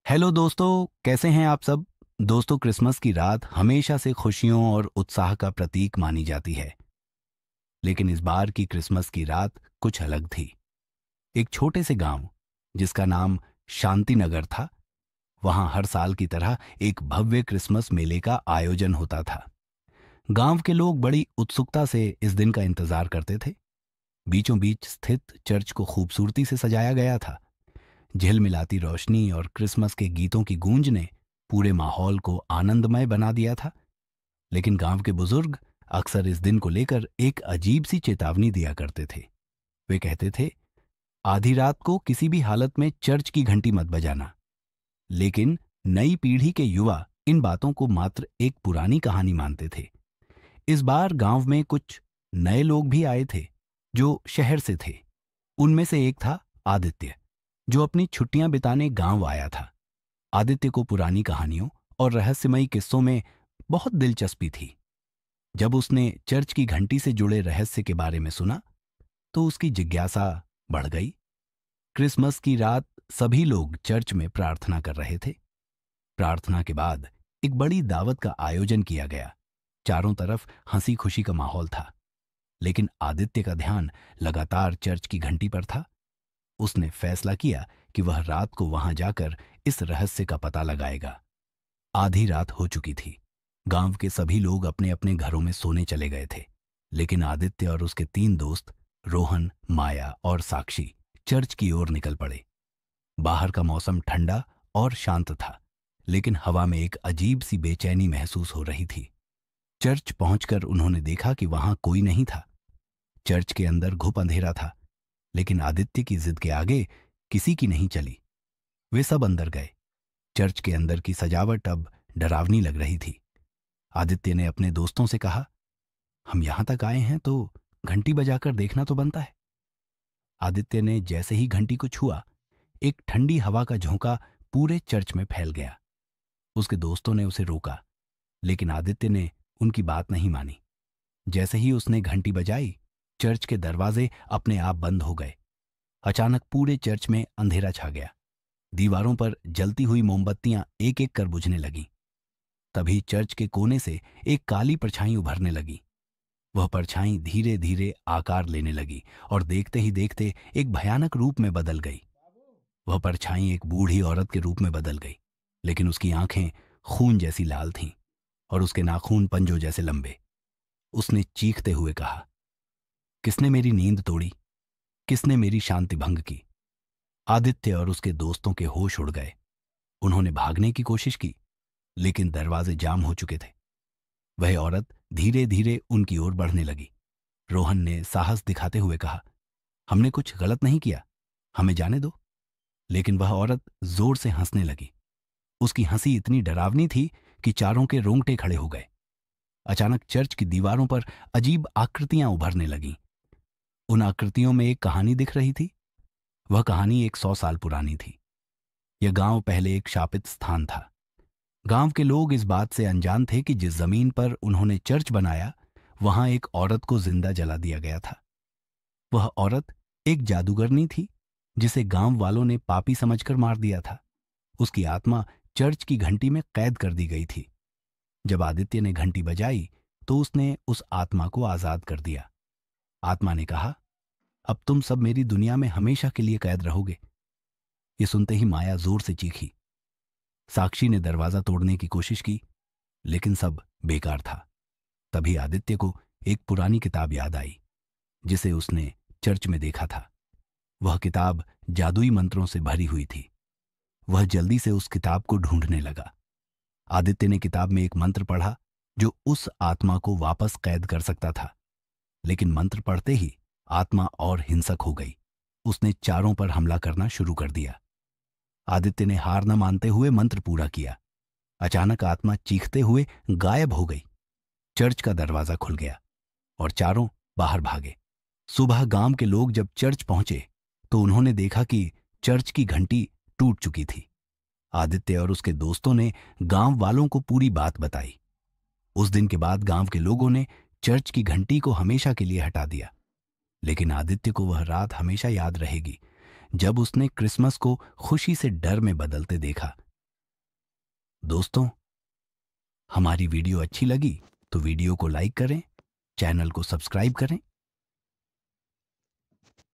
Hello दोस्तों, कैसे हैं आप सब। दोस्तों, क्रिसमस की रात हमेशा से खुशियों और उत्साह का प्रतीक मानी जाती है। लेकिन इस बार की क्रिसमस की रात कुछ अलग थी। एक छोटे से गांव जिसका नाम शांति नगर था, वहां हर साल की तरह एक भव्य क्रिसमस मेले का आयोजन होता था। गांव के लोग बड़ी उत्सुकता से इस दिन का इंतजार करते थे। बीचों बीच स्थित चर्च को खूबसूरती से सजाया गया था। झिलमिलाती रोशनी और क्रिसमस के गीतों की गूंज ने पूरे माहौल को आनंदमय बना दिया था। लेकिन गांव के बुजुर्ग अक्सर इस दिन को लेकर एक अजीब सी चेतावनी दिया करते थे। वे कहते थे, आधी रात को किसी भी हालत में चर्च की घंटी मत बजाना। लेकिन नई पीढ़ी के युवा इन बातों को मात्र एक पुरानी कहानी मानते थे। इस बार गांव में कुछ नए लोग भी आए थे जो शहर से थे। उनमें से एक था आदित्य, जो अपनी छुट्टियां बिताने गांव आया था। आदित्य को पुरानी कहानियों और रहस्यमयी किस्सों में बहुत दिलचस्पी थी। जब उसने चर्च की घंटी से जुड़े रहस्य के बारे में सुना तो उसकी जिज्ञासा बढ़ गई। क्रिसमस की रात सभी लोग चर्च में प्रार्थना कर रहे थे। प्रार्थना के बाद एक बड़ी दावत का आयोजन किया गया। चारों तरफ हंसी खुशी का माहौल था। लेकिन आदित्य का ध्यान लगातार चर्च की घंटी पर था। उसने फैसला किया कि वह रात को वहां जाकर इस रहस्य का पता लगाएगा। आधी रात हो चुकी थी। गांव के सभी लोग अपने अपने घरों में सोने चले गए थे। लेकिन आदित्य और उसके तीन दोस्त, रोहन, माया और साक्षी, चर्च की ओर निकल पड़े। बाहर का मौसम ठंडा और शांत था, लेकिन हवा में एक अजीब सी बेचैनी महसूस हो रही थी। चर्च पहुंचकर उन्होंने देखा कि वहां कोई नहीं था। चर्च के अंदर घुप अंधेरा था, लेकिन आदित्य की जिद के आगे किसी की नहीं चली। वे सब अंदर गए। चर्च के अंदर की सजावट अब डरावनी लग रही थी। आदित्य ने अपने दोस्तों से कहा, हम यहां तक आए हैं तो घंटी बजाकर देखना तो बनता है। आदित्य ने जैसे ही घंटी को छुआ, एक ठंडी हवा का झोंका पूरे चर्च में फैल गया। उसके दोस्तों ने उसे रोका, लेकिन आदित्य ने उनकी बात नहीं मानी। जैसे ही उसने घंटी बजाई, चर्च के दरवाजे अपने आप बंद हो गए। अचानक पूरे चर्च में अंधेरा छा गया। दीवारों पर जलती हुई मोमबत्तियां एक एक कर बुझने लगीं। तभी चर्च के कोने से एक काली परछाई उभरने लगी। वह परछाई धीरे धीरे आकार लेने लगी और देखते ही देखते एक भयानक रूप में बदल गई। वह परछाई एक बूढ़ी औरत के रूप में बदल गई, लेकिन उसकी आंखें खून जैसी लाल थीं और उसके नाखून पंजों जैसे लंबे। उसने चीखते हुए कहा, किसने मेरी नींद तोड़ी? किसने मेरी शांति भंग की? आदित्य और उसके दोस्तों के होश उड़ गए। उन्होंने भागने की कोशिश की, लेकिन दरवाजे जाम हो चुके थे। वह औरत धीरे धीरे उनकी ओर बढ़ने लगी। रोहन ने साहस दिखाते हुए कहा, हमने कुछ गलत नहीं किया, हमें जाने दो। लेकिन वह औरत जोर से हंसने लगी। उसकी हंसी इतनी डरावनी थी कि चारों के रोंगटे खड़े हो गए। अचानक चर्च की दीवारों पर अजीब आकृतियां उभरने लगीं। उन आकृतियों में एक कहानी दिख रही थी। वह कहानी 100 साल पुरानी थी। यह गांव पहले एक शापित स्थान था। गांव के लोग इस बात से अनजान थे कि जिस जमीन पर उन्होंने चर्च बनाया, वहां एक औरत को जिंदा जला दिया गया था। वह औरत एक जादूगरनी थी, जिसे गांव वालों ने पापी समझकर मार दिया था। उसकी आत्मा चर्च की घंटी में कैद कर दी गई थी। जब आदित्य ने घंटी बजाई तो उसने उस आत्मा को आजाद कर दिया। आत्मा ने कहा, अब तुम सब मेरी दुनिया में हमेशा के लिए कैद रहोगे। ये सुनते ही माया जोर से चीखी। साक्षी ने दरवाजा तोड़ने की कोशिश की, लेकिन सब बेकार था। तभी आदित्य को एक पुरानी किताब याद आई, जिसे उसने चर्च में देखा था। वह किताब जादुई मंत्रों से भरी हुई थी। वह जल्दी से उस किताब को ढूंढने लगा। आदित्य ने किताब में एक मंत्र पढ़ा जो उस आत्मा को वापस कैद कर सकता था। लेकिन मंत्र पढ़ते ही आत्मा और हिंसक हो गई। उसने चारों पर हमला करना शुरू कर दिया। आदित्य ने हार न मानते हुए मंत्र पूरा किया। अचानक आत्मा चीखते हुए गायब हो गई। चर्च का दरवाजा खुल गया और चारों बाहर भागे। सुबह गांव के लोग जब चर्च पहुंचे तो उन्होंने देखा कि चर्च की घंटी टूट चुकी थी। आदित्य और उसके दोस्तों ने गांव वालों को पूरी बात बताई। उस दिन के बाद गांव के लोगों ने चर्च की घंटी को हमेशा के लिए हटा दिया। लेकिन आदित्य को वह रात हमेशा याद रहेगी, जब उसने क्रिसमस को खुशी से डर में बदलते देखा। दोस्तों, हमारी वीडियो अच्छी लगी तो वीडियो को लाइक करें, चैनल को सब्सक्राइब करें